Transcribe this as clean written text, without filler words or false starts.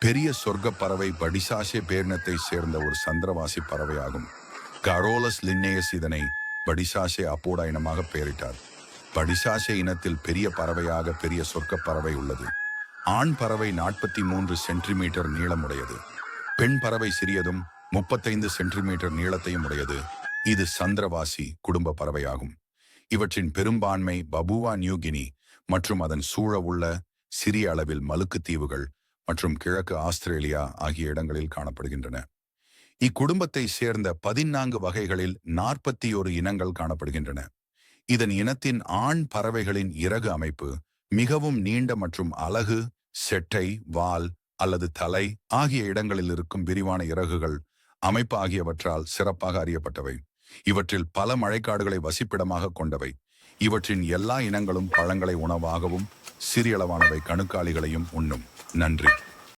பெரிய சொர்க்க பறவை படிசாசே பேரினத்தை சேர்ந்த ஒரு சந்திரவாசி பறவையாகும். கரோலஸ் லின்னேயஸ் இதனை படிசாசே அப்போடா இனமாக பெயரிட்டார். படிசாசே இனத்தில் பெரிய பறவையாக பெரிய சொர்க்க பறவை உள்ளது. ஆண் பறவை 43 சென்டிமீட்டர் நீளமுடையது. பெண் பறவை சிறியதும் 35 சென்டிமீட்டர் நீளத்தையும் உடையது. இது சந்திரவாசி குடும்ப பறவையாகும். இவற்றின் பெரும்பான்மை பபுவா நியூகினி மற்றும் அதன் சூழ உள்ள சிறிய அளவில் மலுக்கு தீவுகள் மற்றும் கிழக்கு ஆஸ்திரேலியா ஆகிய இடங்களில் காணப்படுகின்றன. இக்குடும்பத்தை சேர்ந்த 14 வகைகளில் 41 இனங்கள் காணப்படுகின்றன. இதன் இனத்தின் ஆண் பறவைகளின் இறகு அமைப்பு மிகவும் நீண்ட மற்றும் அலகு, செட்டை, வால் அல்லது தலை ஆகிய இடங்களில் இருக்கும் விரிவான இறகுகள் அமைப்பு ஆகியவற்றால் சிறப்பாக அறியப்பட்டவை. இவற்றில் பல மழைக்காடுகளை வசிப்பிடமாக கொண்டவை. இவற்றின் எல்லா இனங்களும் பழங்களை உணவாகவும் சிறியளவானவை கணுக்காலிகளையும் உண்ணும். நன்றி.